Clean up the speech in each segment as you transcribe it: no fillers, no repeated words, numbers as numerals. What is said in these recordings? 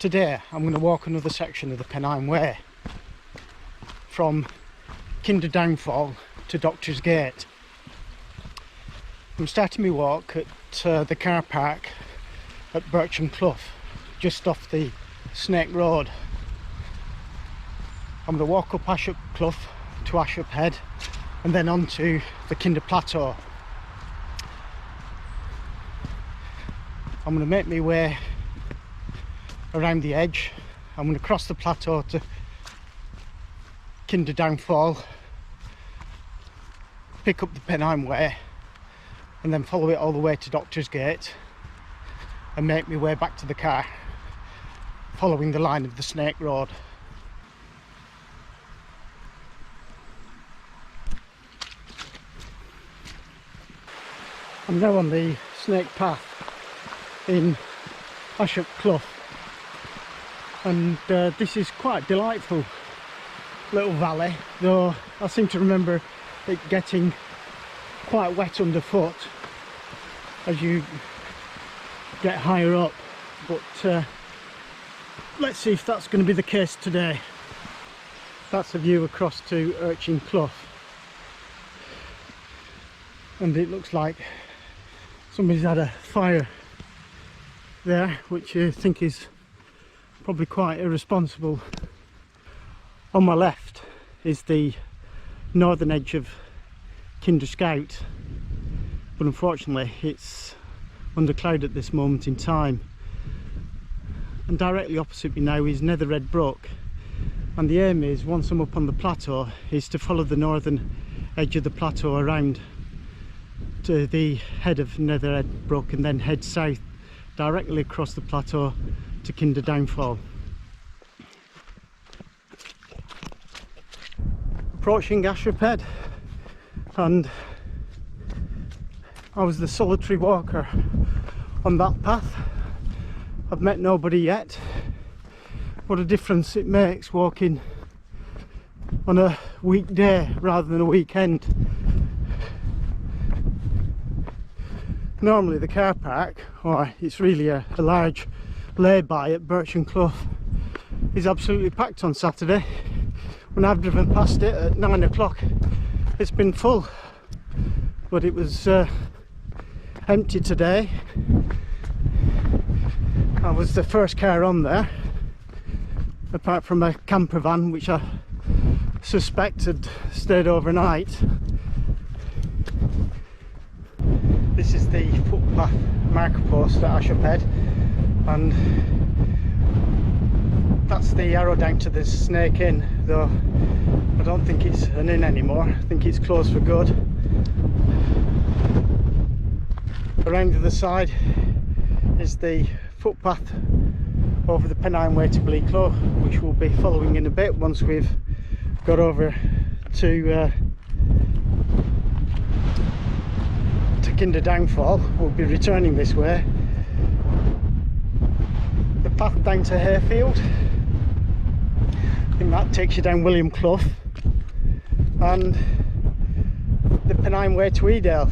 Today I'm going to walk another section of the Pennine Way from Kinder Downfall to Doctor's Gate. I'm starting my walk at the car park at Birchen Clough, just off the Snake Road. I'm going to walk up Ashop Clough to Ashop Head and then on to the Kinder Plateau. I'm going to make my way around the edge. I'm going to cross the plateau to Kinder Downfall, pick up the Pennine Way and then follow it all the way to Doctor's Gate and make my way back to the car following the line of the Snake Road. I'm now on the Snake Path in Ashop Clough, and this is quite a delightful little valley, though I seem to remember it getting quite wet underfoot as you get higher up, but let's see if that's going to be the case today. That's a view across to Birchen Clough, and it looks like somebody's had a fire there, which I think is probably quite irresponsible. On my left is the northern edge of Kinder Scout, but unfortunately it's under cloud at this moment in time, and directly opposite me now is Nether Red Brook, and the aim is, once I'm up on the plateau, is to follow the northern edge of the plateau around to the head of Nether Red Brook and then head south directly across the plateau to Kinder Downfall. Approaching Ashop Head, and I was the solitary walker on that path. I've met nobody yet. What a difference it makes walking on a weekday rather than a weekend. Normally the car park, or it's really a large lay-by at Birchen Clough, is absolutely packed on Saturday. When I've driven past it at 9 o'clock it's been full, but it was empty today. I was the first car on there, apart from a camper van which I suspected stayed overnight. This is the footpath marker post at Ashop Head, and that's the arrow down to the Snake Inn, though I don't think it's an inn anymore. I think it's closed for good. Around the other side is the footpath over the Pennine Way to Clough, which we'll be following in a bit once we've got over to Kinder Downfall. We'll be returning this way. The path down to Hayfield, I think that takes you down William Clough, and the Pennine Way to Edale.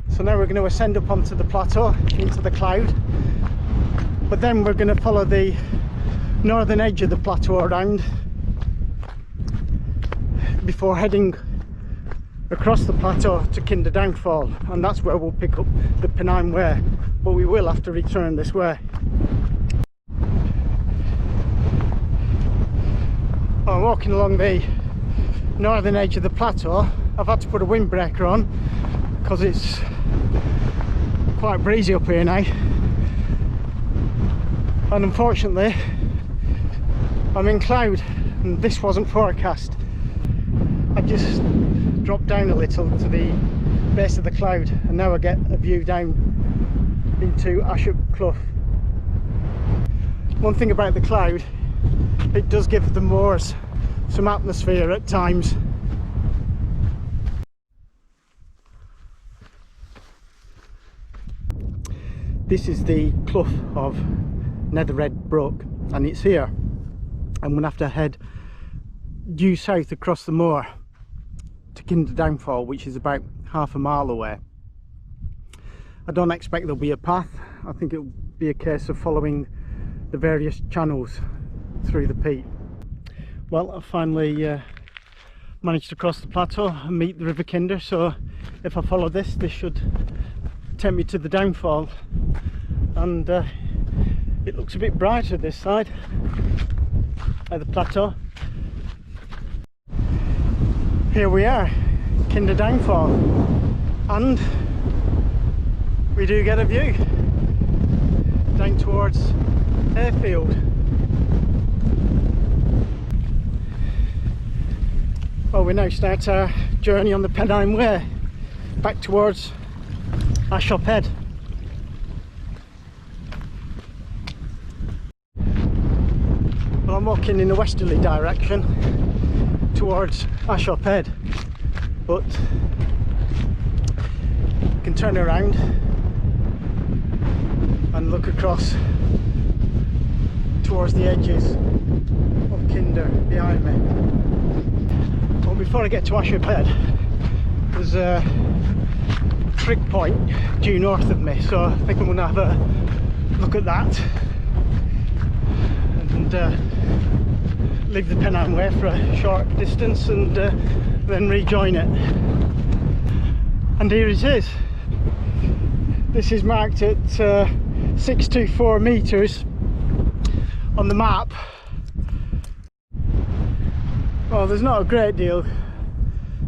So now we're going to ascend up onto the plateau into the cloud, but then we're going to follow the northern edge of the plateau around before heading across the plateau to Kinder Downfall, and that's where we'll pick up the Pennine Way, but we will have to return this way. I'm walking along the northern edge of the plateau. I've had to put a windbreaker on because it's quite breezy up here now, and unfortunately I'm in cloud and this wasn't forecast. I just dropped down a little to the base of the cloud and now I get a view down into Ashop Clough. One thing about the cloud, it does give the moors some atmosphere at times. This is the clough of Nether Red Brook, and it's here. I'm going to have to head due south across the moor to Kinder Downfall, which is about half a mile away. I don't expect there'll be a path. I think it'll be a case of following the various channels through the peat. Well, I finally managed to cross the plateau and meet the River Kinder, so if I follow this should take me to the downfall, and it looks a bit brighter this side of the plateau. Here we are, Kinder downfall, and we do get a view down towards Hayfield. Well, we now start our journey on the Pennine Way back towards Ashop Head. Well, I'm walking in a westerly direction towards Ashop Head, but I can turn around and look across towards the edges of Kinder behind me. Well, before I get to Ashop Head, there's a trig point due north of me, so I think I'm going to have a look at that and leave the Pennine Way for a short distance and then rejoin it. And here it is. This is marked at 624 metres on the map. Well, there's not a great deal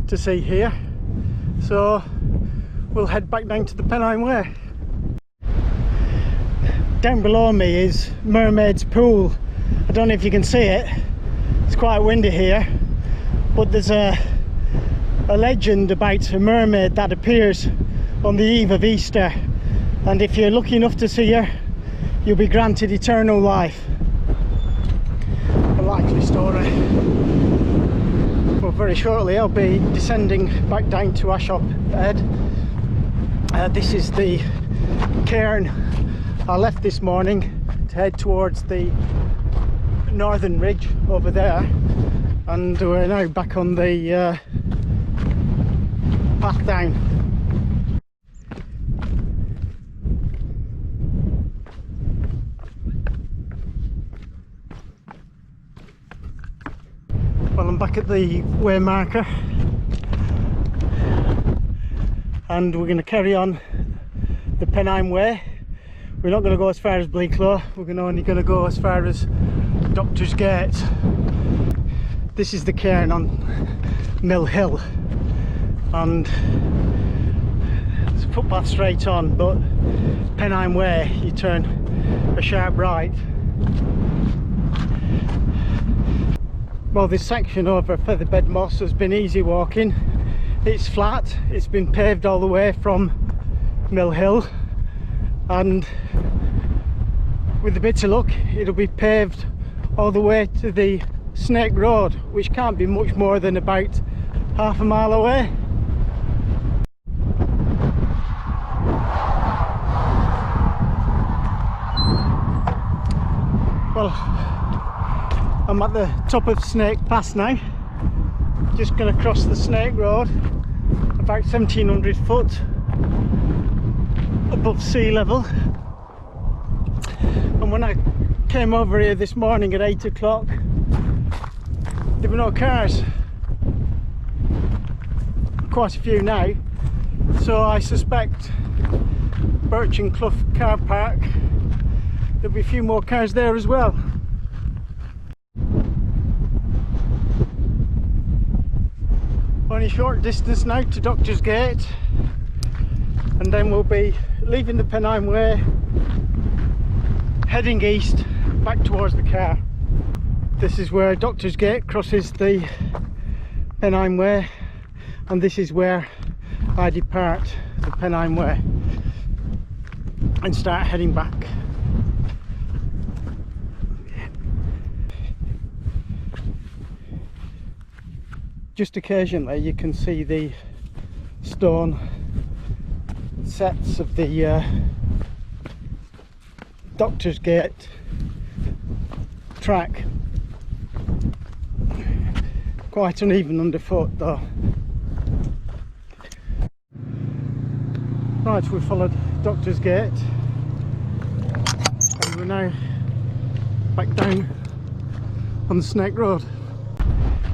to see here, so we'll head back down to the Pennine Way. Down below me is Mermaid's Pool. I don't know if you can see it, it's quite windy here, but there's a legend about a mermaid that appears on the eve of Easter, and if you're lucky enough to see her, you'll be granted eternal life. A likely story. Well, very shortly I'll be descending back down to Ashop Head. This is the cairn I left this morning to head towards the northern ridge over there, and we're now back on the path down. Well, I'm back at the way marker, and we're going to carry on the Pennine Way. We're not going to go as far as Bleaklow, we're only going to go as far as Doctor's Gate. This is the cairn on Mill Hill, and there's a footpath straight on, but Pennine Way you turn a sharp right. Well, this section over Featherbed Moss has been easy walking. It's flat, it's been paved all the way from Mill Hill, and with a bit of luck it'll be paved all the way to the Snake Road, which can't be much more than about half a mile away. Well, I'm at the top of Snake Pass now, just going to cross the Snake Road, about 1700 foot above sea level. And when I came over here this morning at 8 o'clock, there were no cars. Quite a few now, so I suspect Birchen Clough car park, there'll be a few more cars there as well. Only a short distance now to Doctor's Gate, and then we'll be leaving the Pennine Way, heading east back towards the car. This is where Doctor's Gate crosses the Pennine Way, and this is where I depart the Pennine Way and start heading back. Just occasionally you can see the stone sets of the Doctor's Gate track. Quite uneven underfoot though. Right, we followed Doctor's Gate and we're now back down on the Snake Road.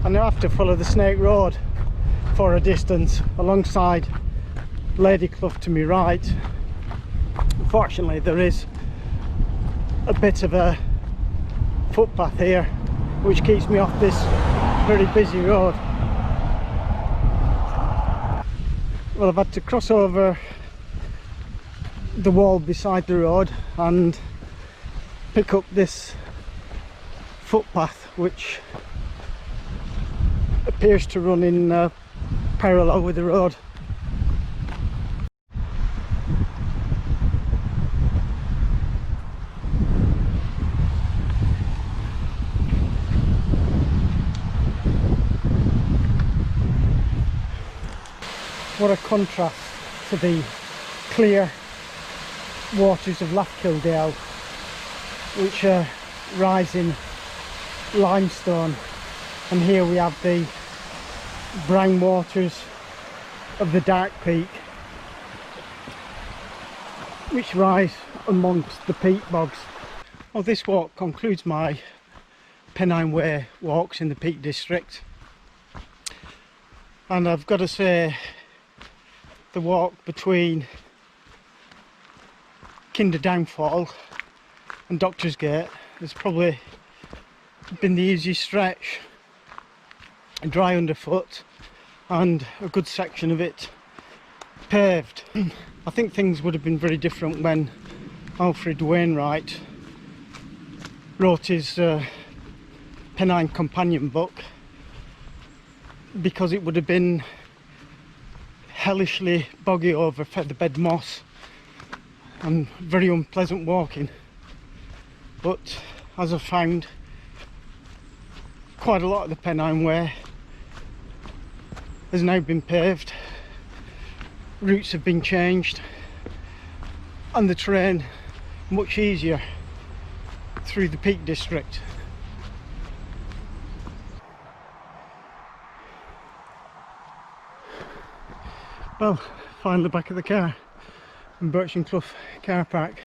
I now have to follow the Snake Road for a distance alongside Lady Clough to my right. Unfortunately, there is a bit of a footpath here which keeps me off this very busy road. Well, I've had to cross over the wall beside the road and pick up this footpath which appears to run in parallel with the road. What a contrast to the clear waters of Lough Kildale, which are rising limestone, and here we have the brown waters of the Dark Peak, which rise amongst the peat bogs. Well, this walk concludes my Pennine Way walks in the Peak District, and I've got to say the walk between Kinder Downfall and Doctor's Gate has probably been the easiest stretch. Dry underfoot and a good section of it paved. I think things would have been very different when Alfred Wainwright wrote his Pennine Companion book, because it would have been hellishly boggy over featherbed moss and very unpleasant walking. But as I've found, quite a lot of the Pennine Way has now been paved, routes have been changed, and the terrain much easier through the Peak District. Well, finally back at the car in Birchen Clough car park.